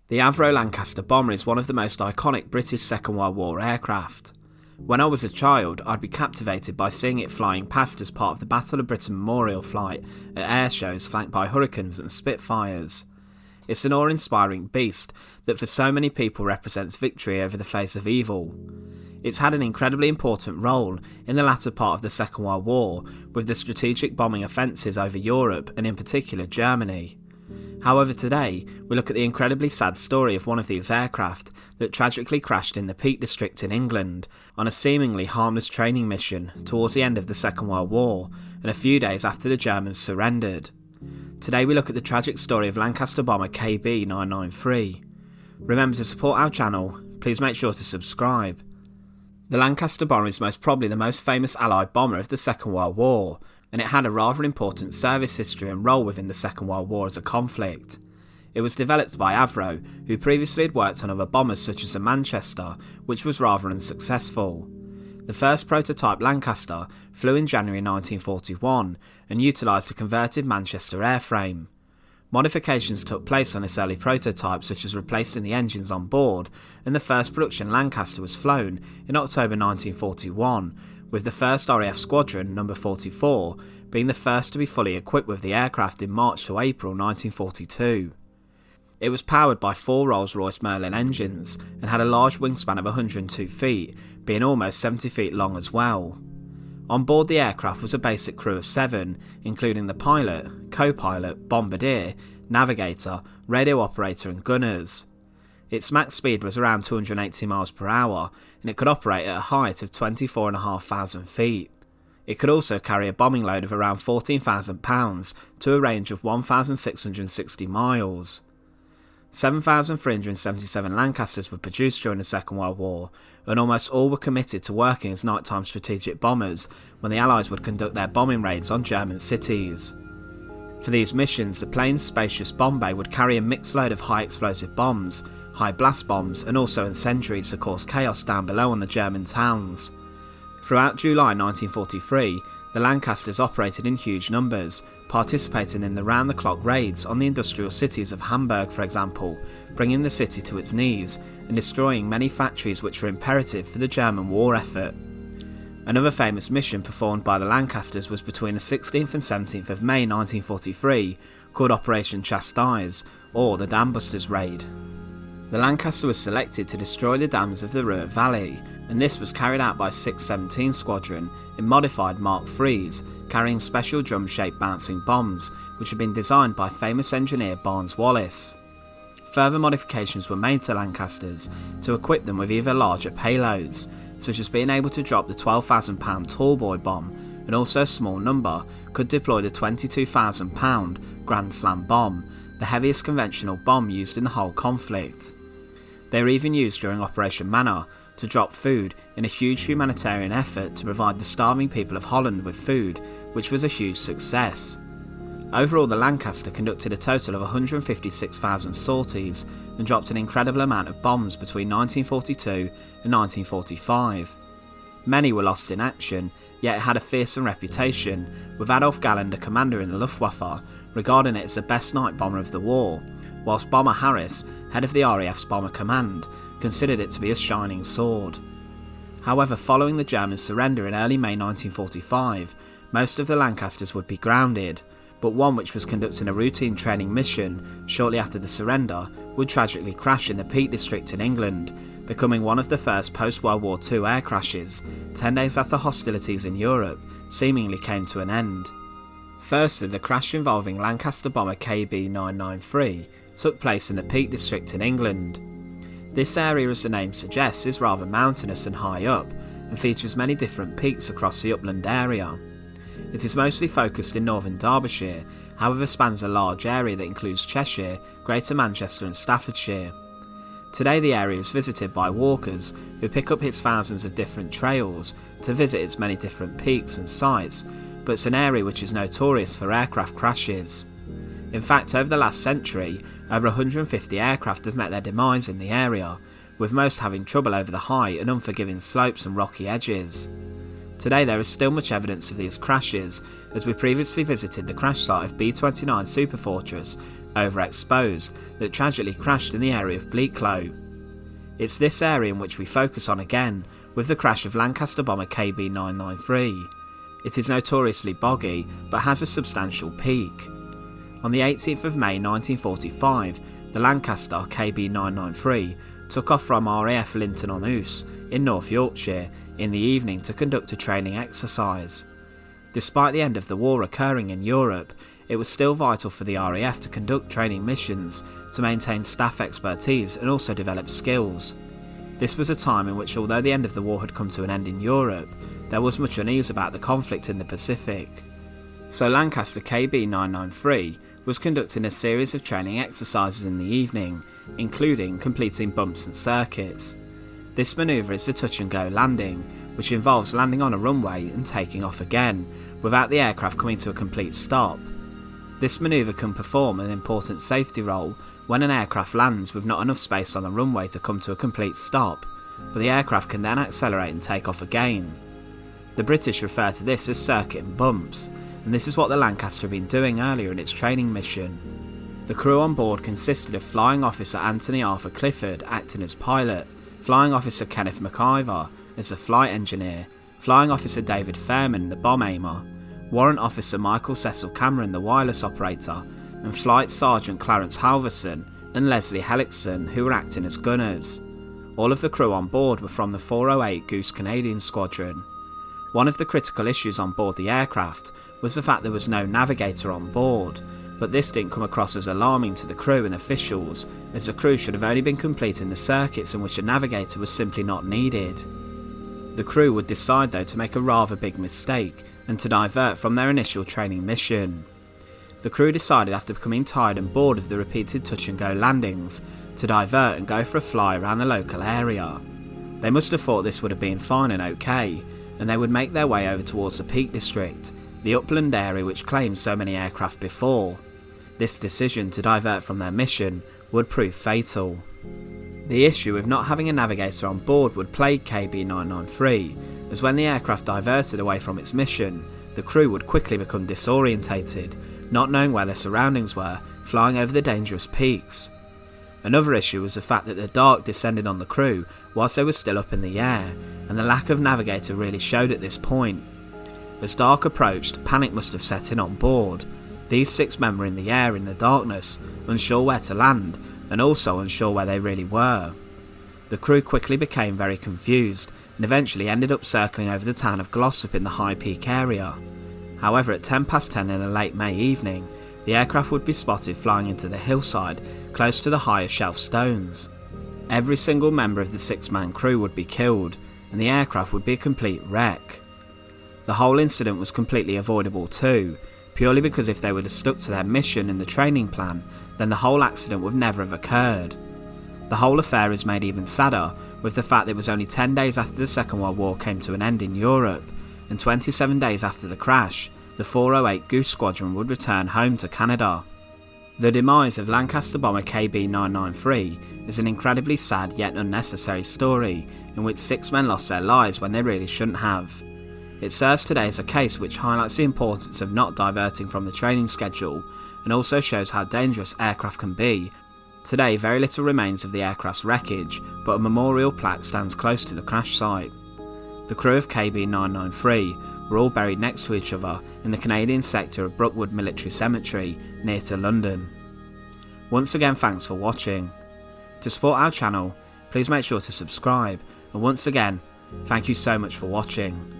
The Avro Lancaster Bomber is one of the most iconic British Second World War aircraft. When I was a child, I'd be captivated by seeing it flying past as part of the Battle of Britain Memorial flight at air shows flanked by Hurricanes and Spitfires. It's an awe-inspiring beast that for so many people represents victory over the face of evil. It's had an incredibly important role in the latter part of the Second World War with the strategic bombing offences over Europe and in particular Germany. However, today we look at the incredibly sad story of one of these aircraft that tragically crashed in the Peak District in England on a seemingly harmless training mission towards the end of the Second World War and a few days after the Germans surrendered. Today we look at the tragic story of Lancaster Bomber KB993. Remember to support our channel, please make sure to subscribe. The Lancaster Bomber is most probably the most famous Allied bomber of the Second World War, and it had a rather important service history and role within the Second World War as a conflict. It was developed by Avro, who previously had worked on other bombers such as the Manchester, which was rather unsuccessful. The first prototype Lancaster flew in January 1941 and utilised a converted Manchester airframe. Modifications took place on this early prototype, such as replacing the engines on board, and the first production Lancaster was flown in October 1941, with the 1st RAF Squadron, number 44, being the first to be fully equipped with the aircraft in March to April 1942. It was powered by 4 Rolls-Royce Merlin engines and had a large wingspan of 102 feet, being almost 70 feet long as well. On board the aircraft was a basic crew of 7, including the pilot, co-pilot, bombardier, navigator, radio operator and gunners. Its max speed was around 280 miles per hour and it could operate at a height of 24,500 feet. It could also carry a bombing load of around 14,000 pounds to a range of 1,660 miles. 7,377 Lancasters were produced during the Second World War, and almost all were committed to working as nighttime strategic bombers when the Allies would conduct their bombing raids on German cities. For these missions, the plane's spacious bomb bay would carry a mixed load of high explosive bombs, high blast bombs and also incendiaries to cause chaos down below on the German towns. Throughout July 1943, the Lancasters operated in huge numbers, participating in the round-the-clock raids on the industrial cities of Hamburg, for example, bringing the city to its knees and destroying many factories which were imperative for the German war effort. Another famous mission performed by the Lancasters was between the 16th and 17th of May 1943, called Operation Chastise, or the Dambusters Raid. The Lancaster was selected to destroy the dams of the Ruhr Valley, and this was carried out by 617 Squadron in modified Mark IIIs, carrying special drum-shaped bouncing bombs, which had been designed by famous engineer Barnes Wallis. Further modifications were made to Lancasters to equip them with either larger payloads, such as being able to drop the 12,000-pound Tallboy bomb, and also a small number could deploy the 22,000-pound Grand Slam bomb, the heaviest conventional bomb used in the whole conflict. They were even used during Operation Manna to drop food in a huge humanitarian effort to provide the starving people of Holland with food, which was a huge success. Overall, the Lancaster conducted a total of 156,000 sorties and dropped an incredible amount of bombs between 1942 and 1945. Many were lost in action, yet it had a fearsome reputation, with Adolf Galland, a commander in the Luftwaffe, regarding it as the best night bomber of the war, whilst Bomber Harris, head of the RAF's Bomber Command, considered it to be a shining sword. However, following the German surrender in early May 1945, most of the Lancasters would be grounded, but one which was conducting a routine training mission shortly after the surrender would tragically crash in the Peak District in England, becoming one of the first post-World War II air crashes, 10 days after hostilities in Europe seemingly came to an end. Firstly, the crash involving Lancaster Bomber KB993 took place in the Peak District in England. This area, as the name suggests, is rather mountainous and high up, and features many different peaks across the upland area. It is mostly focused in northern Derbyshire, however spans a large area that includes Cheshire, Greater Manchester and Staffordshire. Today the area is visited by walkers who pick up its thousands of different trails to visit its many different peaks and sites, but it's an area which is notorious for aircraft crashes. In fact, over the last century, over 150 aircraft have met their demise in the area, with most having trouble over the high and unforgiving slopes and rocky edges. Today there is still much evidence of these crashes, as we previously visited the crash site of B-29 Superfortress, overexposed, that tragically crashed in the area of Bleaklow. It's this area in which we focus on again, with the crash of Lancaster Bomber KB993. It is notoriously boggy, but has a substantial peak. On the 18th of May 1945, the Lancaster KB993 took off from RAF Linton-on-Ouse in North Yorkshire in the evening to conduct a training exercise. Despite the end of the war occurring in Europe, it was still vital for the RAF to conduct training missions to maintain staff expertise and also develop skills. This was a time in which, although the end of the war had come to an end in Europe, there was much unease about the conflict in the Pacific. So Lancaster KB993 was conducting a series of training exercises in the evening, including completing bumps and circuits. This manoeuvre is the touch and go landing, which involves landing on a runway and taking off again, without the aircraft coming to a complete stop. This manoeuvre can perform an important safety role when an aircraft lands with not enough space on the runway to come to a complete stop, but the aircraft can then accelerate and take off again. The British refer to this as circuiting bumps, and this is what the Lancaster had been doing earlier in its training mission. The crew on board consisted of Flying Officer Anthony Arthur Clifford acting as pilot, Flying Officer Kenneth McIver as the flight engineer, Flying Officer David Fairman the bomb aimer, Warrant Officer Michael Cecil Cameron the wireless operator, and Flight Sergeant Clarence Halverson and Leslie Hellickson who were acting as gunners. All of the crew on board were from the 408 Goose Canadian Squadron. One of the critical issues on board the aircraft was the fact there was no navigator on board, but this didn't come across as alarming to the crew and officials, as the crew should have only been completing the circuits in which a navigator was simply not needed. The crew would decide though to make a rather big mistake and to divert from their initial training mission. The crew decided, after becoming tired and bored of the repeated touch and go landings, to divert and go for a fly around the local area. They must have thought this would have been fine and okay, and they would make their way over towards the Peak District, the upland area which claimed so many aircraft before. This decision to divert from their mission would prove fatal. The issue of not having a navigator on board would plague KB993, as when the aircraft diverted away from its mission, the crew would quickly become disorientated, not knowing where their surroundings were, flying over the dangerous peaks. Another issue was the fact that the dark descended on the crew whilst they were still up in the air, and the lack of navigator really showed at this point. As dark approached, panic must have set in on board. These 6 men were in the air in the darkness, unsure where to land, and also unsure where they really were. The crew quickly became very confused, and eventually ended up circling over the town of Glossop in the High Peak area. However, at 10:10 in a late May evening, the aircraft would be spotted flying into the hillside, close to the higher shelf stones. Every single member of the 6-man crew would be killed, and the aircraft would be a complete wreck. The whole incident was completely avoidable too, purely because if they would have stuck to their mission and the training plan, then the whole accident would never have occurred. The whole affair is made even sadder with the fact that it was only 10 days after the Second World War came to an end in Europe, and 27 days after the crash, the 408 Goose Squadron would return home to Canada. The demise of Lancaster Bomber KB993 is an incredibly sad yet unnecessary story in which 6 men lost their lives when they really shouldn't have. It serves today as a case which highlights the importance of not diverting from the training schedule, and also shows how dangerous aircraft can be. Today very little remains of the aircraft's wreckage, but a memorial plaque stands close to the crash site. The crew of KB993 were all buried next to each other in the Canadian sector of Brookwood Military Cemetery near to London. Once again, thanks for watching. To support our channel, please make sure to subscribe, and once again, thank you so much for watching.